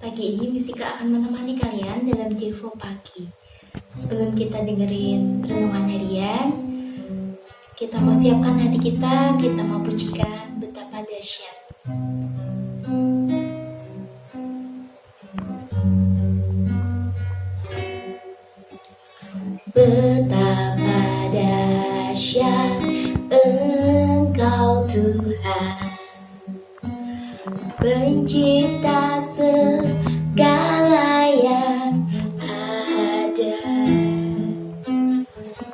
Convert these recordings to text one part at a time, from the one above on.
Pagi ini Misika akan menemani kalian dalam Devo Pagi. Sebelum kita dengerin renungan harian, kita mau siapkan hati kita mau pujikan betapa dahsyat. Betapa dahsyat Engkau Tuhan, Pencipta segala yang ada,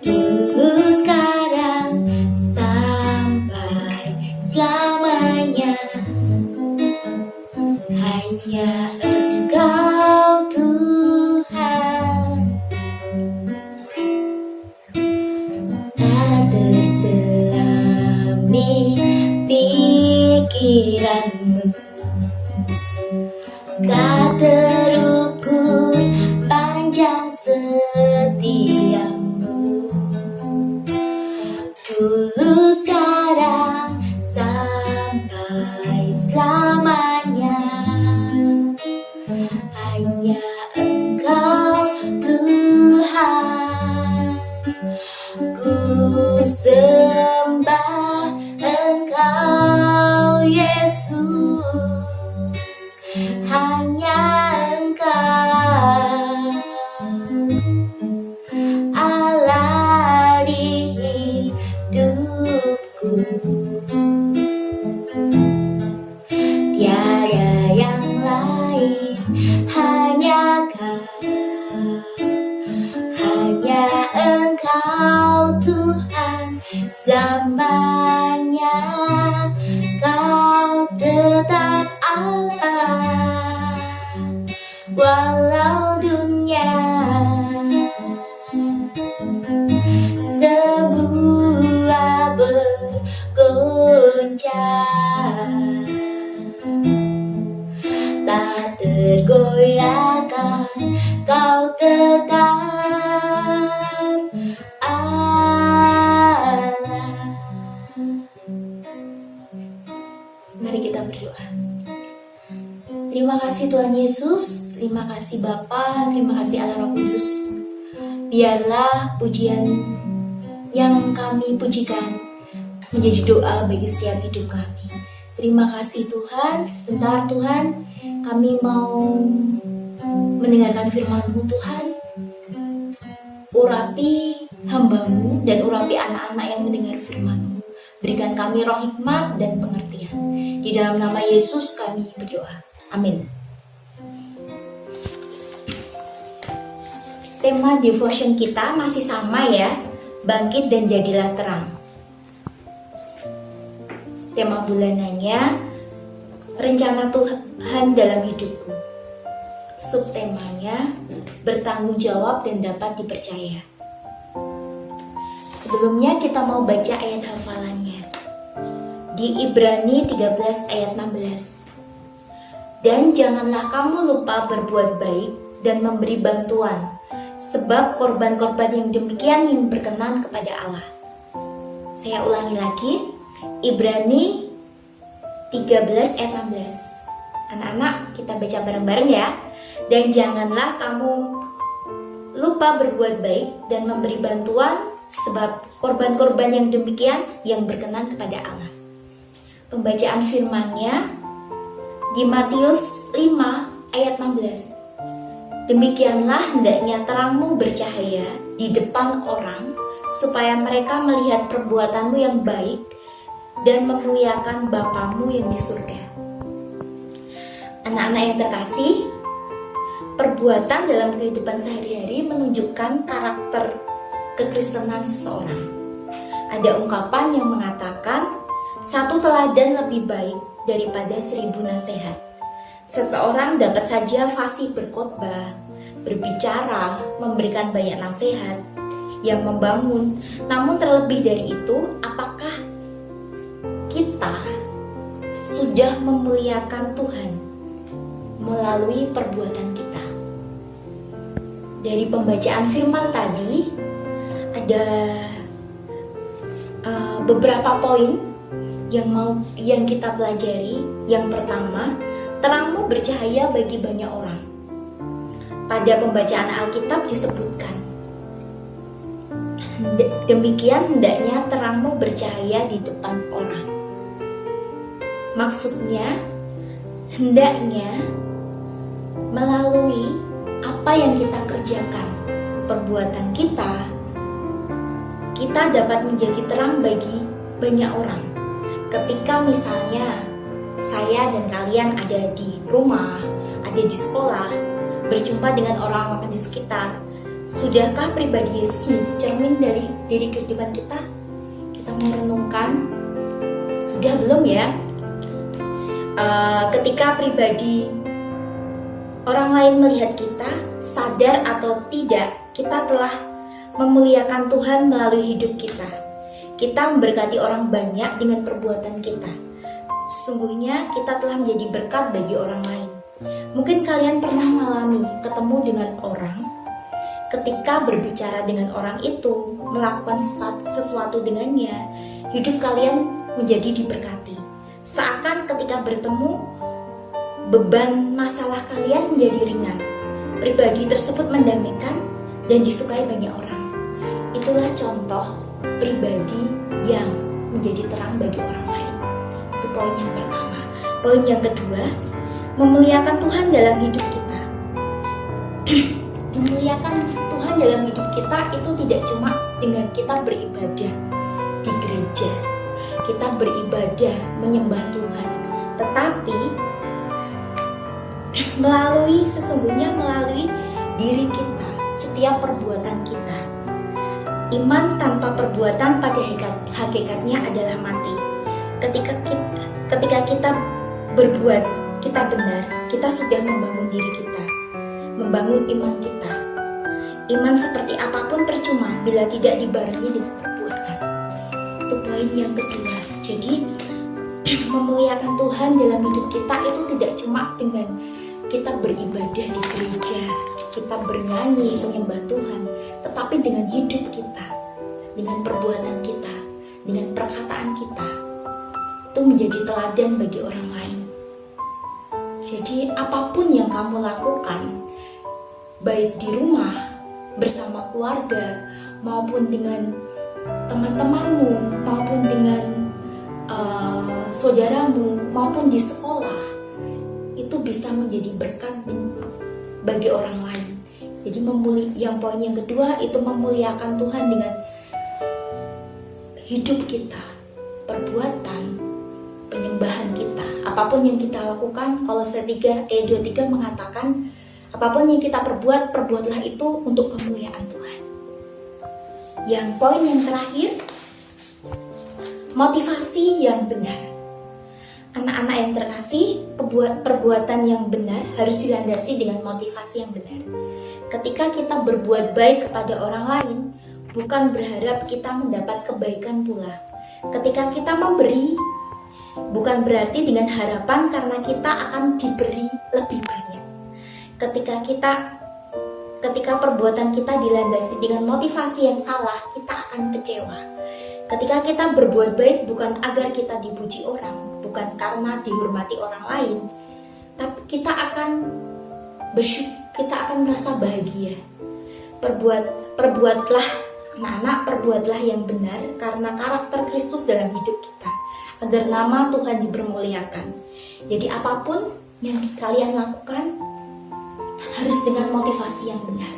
dulu sekarang sampai selamanya. Hanya Engkau Tuhan, tak terselami pikiranmu, tak terukur panjang setiamu. Dulu sekarang sampai selamanya. Hanya Engkau Tuhan, ku sembah Engkau Yesus. Hanya Engkau Allah di hidupku, tiada yang lain, hanya Kau, hanya Engkau Tuhan. Selamanya Kau tetap Allah, walau dunia semua bergoncang, tak tergoyahkan Kau tetap Allah. Mari kita berdoa. Terima kasih Tuhan Yesus, terima kasih Bapa, terima kasih Allah Roh Kudus. Biarlah pujian yang kami pujikan menjadi doa bagi setiap hidup kami. Terima kasih Tuhan. Sebentar Tuhan, kami mau mendengarkan firman-Mu Tuhan. Urapi hamba-Mu dan urapi anak-anak yang mendengar firman-Mu. Berikan kami roh hikmat dan pengertian. Di dalam nama Yesus kami berdoa. Amin. Tema devotion kita masih sama ya, bangkit dan jadilah terang. Tema bulanannya, rencana Tuhan dalam hidupku. Subtemanya, bertanggung jawab dan dapat dipercaya. Sebelumnya kita mau baca ayat hafalannya. Di Ibrani 13 ayat 16. Dan janganlah kamu lupa berbuat baik dan memberi bantuan, sebab korban-korban yang demikian yang berkenan kepada Allah. Saya ulangi lagi, Ibrani 13 ayat 16. Anak-anak, kita baca bareng-bareng ya. Dan janganlah kamu lupa berbuat baik dan memberi bantuan, sebab korban-korban yang demikian yang berkenan kepada Allah. Pembacaan firman-Nya di Matius 5 ayat 16. Demikianlah hendaknya terangmu bercahaya di depan orang, supaya mereka melihat perbuatanmu yang baik dan memuliakan Bapamu yang di surga. Anak-anak yang terkasih, perbuatan dalam kehidupan sehari-hari menunjukkan karakter kekristenan seseorang. Ada ungkapan yang mengatakan, satu teladan lebih baik daripada 1000 nasihat. Seseorang dapat saja fasih berkhotbah, berbicara, memberikan banyak nasihat yang membangun. Namun terlebih dari itu, apakah kita sudah memuliakan Tuhan melalui perbuatan kita? Dari pembacaan firman tadi, ada beberapa poin yang kita pelajari. Yang pertama, terangmu bercahaya bagi banyak orang. Pada pembacaan Alkitab disebutkan, demikian hendaknya terangmu bercahaya di depan orang. Maksudnya, hendaknya melalui apa yang kita kerjakan, perbuatan kita dapat menjadi terang bagi banyak orang. Ketika misalnya saya dan kalian ada di rumah, ada di sekolah, berjumpa dengan orang-orang di sekitar, sudahkah pribadi Yesus menjadi cermin dari diri kehidupan kita? Kita merenungkan, sudah belum ya? Ketika pribadi orang lain melihat kita, sadar atau tidak, kita telah memuliakan Tuhan melalui hidup kita. Kita memberkati orang banyak dengan perbuatan kita. Sesungguhnya kita telah menjadi berkat bagi orang lain. Mungkin kalian pernah mengalami ketemu dengan orang, ketika berbicara dengan orang itu, melakukan sesuatu dengannya, hidup kalian menjadi diberkati. Seakan ketika bertemu, beban masalah kalian menjadi ringan. Pribadi tersebut mendamaikan dan disukai banyak orang. Itulah contoh pribadi yang menjadi terang bagi orang lain. Itu poin yang pertama. Poin yang kedua, memuliakan Tuhan dalam hidup kita. Memuliakan Tuhan dalam hidup kita itu tidak cuma dengan kita beribadah di gereja, kita beribadah menyembah Tuhan, tetapi sesungguhnya melalui diri kita, setiap perbuatan kita. Iman tanpa perbuatan pada hakikatnya adalah mati. Ketika kita berbuat, kita benar, kita sudah membangun diri kita, membangun iman kita. Iman seperti apapun percuma bila tidak dibarengi dengan perbuatan. Itu poin yang kedua. Jadi memuliakan Tuhan dalam hidup kita itu tidak cuma dengan kita beribadah di gereja, kita bernyanyi, menyembah Tuhan, tetapi dengan hidup kita, dengan perbuatan kita, dengan perkataan kita, itu menjadi teladan bagi orang lain. Jadi apapun yang kamu lakukan, baik di rumah, bersama keluarga, maupun dengan teman-temanmu, maupun dengan saudaramu, maupun di sekolah, itu bisa menjadi berkat bagi orang lain. Jadi yang poin yang kedua itu memuliakan Tuhan dengan hidup kita, perbuatan, penyembahan kita. Apapun yang kita lakukan, Kolose 3 ayat 23 mengatakan, apapun yang kita perbuat, perbuatlah itu untuk kemuliaan Tuhan. Yang poin yang terakhir, motivasi yang benar. Anak-anak yang terkasih, perbuatan yang benar harus dilandasi dengan motivasi yang benar. Ketika kita berbuat baik kepada orang lain, bukan berharap kita mendapat kebaikan pula. Ketika kita memberi, bukan berarti dengan harapan karena kita akan diberi lebih banyak. Ketika perbuatan kita dilandasi dengan motivasi yang salah, kita akan kecewa. Ketika kita berbuat baik bukan agar kita dipuji orang, bukan karena dihormati orang lain, tapi kita akan bersyukur, kita akan merasa bahagia. Perbuatlah anak-anak, perbuatlah yang benar karena karakter Kristus dalam hidup kita, agar nama Tuhan dipermuliakan. Jadi apapun yang kalian lakukan harus dengan motivasi yang benar.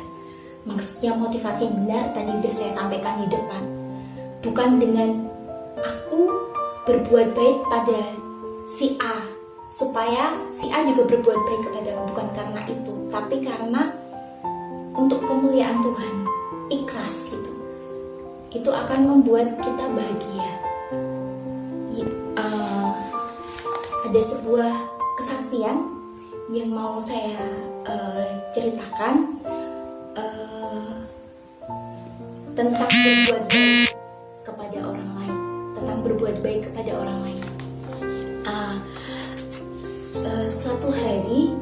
Maksudnya motivasi yang benar tadi sudah saya sampaikan di depan. Bukan dengan aku berbuat baik pada si A supaya si A juga berbuat baik kepada aku, bukan karena itu, tapi karena untuk kemuliaan Tuhan, ikhlas gitu. Itu akan membuat kita bahagia. Ada sebuah kesaksian yang mau saya ceritakan tentang berbuat baik kepada orang lain, tentang berbuat baik kepada orang lain. Suatu hari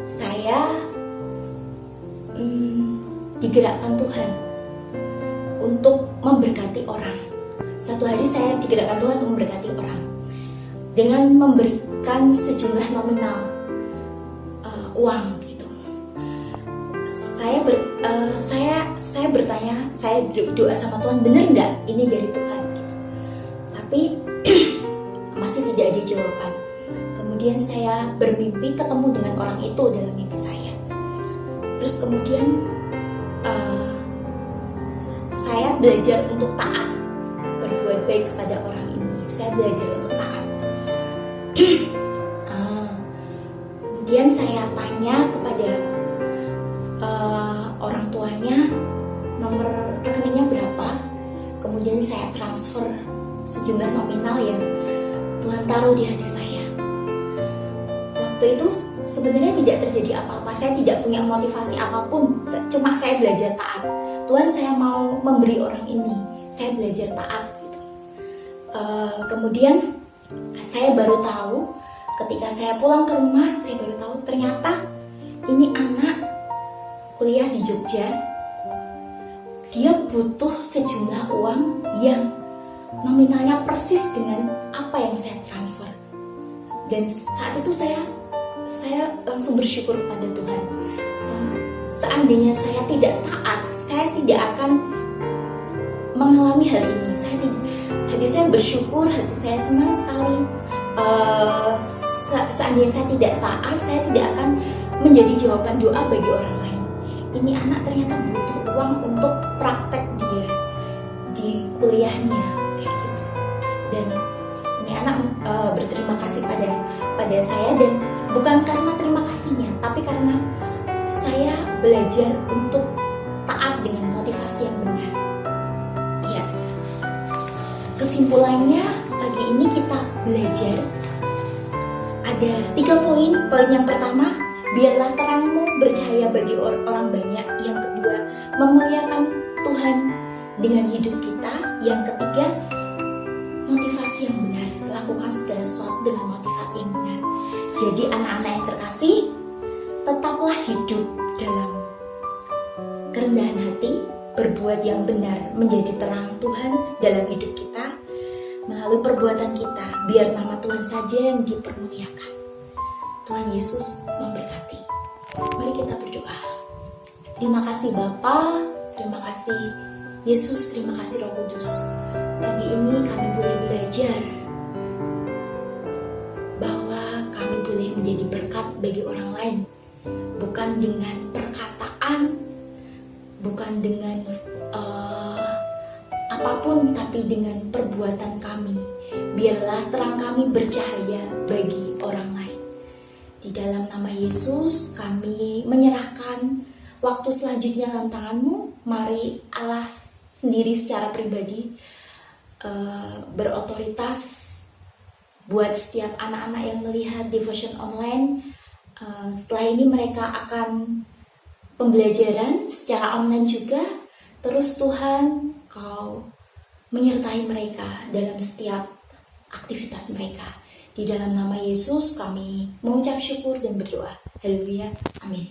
saya digerakkan Tuhan untuk memberkati orang. Suatu hari saya digerakkan Tuhan untuk memberkati orang. dengan memberikan sejumlah nominal uang gitu. Saya bertanya, saya doa sama Tuhan, bener nggak ini dari Tuhan gitu. Tapi masih tidak ada jawaban. Kemudian saya bermimpi ketemu dengan orang itu dalam mimpi saya. Terus kemudian saya belajar untuk taat, berbuat baik kepada orang ini. Saya belajar untuk taat. Kemudian saya tanya kepada orang tuanya nomor rekeningnya berapa. Kemudian saya transfer sejumlah nominal yang Tuhan taruh di hati saya. Waktu itu sebenarnya tidak terjadi apa-apa. Saya tidak punya motivasi apapun. Cuma saya belajar taat. Tuhan, saya mau memberi orang ini. Saya belajar taat gitu. Kemudian saya baru tahu ketika saya pulang ke rumah, saya baru tahu ternyata ini anak kuliah di Jogja. Dia butuh sejumlah uang yang nominalnya persis dengan apa yang saya transfer. Dan saat itu saya langsung bersyukur kepada Tuhan. Seandainya saya tidak taat, saya tidak akan mengalami hal ini. Hati saya bersyukur, hati saya senang sekali. Seandainya saya tidak taat, saya tidak akan menjadi jawaban doa bagi orang lain. Ini anak ternyata butuh uang untuk praktek dia di kuliahnya kayak gitu. Dan ini anak berterima kasih pada saya, dan bukan karena terima kasihnya, tapi karena saya belajar untuk taat dengan motivasi yang benar. Ya. Kesimpulannya pagi ini kita belajar ada 3 poin. Poin yang pertama, biarlah terangmu bercahaya bagi orang banyak. Yang kedua, memuliakan Tuhan dengan hidup kita. Yang ketiga, motivasi yang benar. Lakukan segala sesuatu dengan motivasi yang benar. Jadi anak-anak yang terkasih, tetaplah hidup dalam kerendahan hati, berbuat yang benar, menjadi terang Tuhan dalam hidup kita. Melalui perbuatan kita, biar nama Tuhan saja yang dipermuliakan. Tuhan Yesus memberkati. Mari kita berdoa. Terima kasih Bapa, terima kasih Yesus, terima kasih Roh Kudus. Pagi ini kami boleh belajar bahwa kami boleh menjadi berkat bagi orang lain. Bukan dengan perkataan, bukan dengan apapun, tapi dengan perbuatan kami. Biarlah terang kami bercahaya bagi orang lain. Di dalam nama Yesus kami menyerahkan waktu selanjutnya dalam tangan-Mu. Mari Allah sendiri secara pribadi berotoritas buat setiap anak-anak yang melihat devotion online. Setelah ini mereka akan pembelajaran secara online juga. Terus Tuhan, Kau menyertai mereka dalam setiap aktivitas mereka. Di dalam nama Yesus kami mengucap syukur dan berdoa. Haleluya. Amin.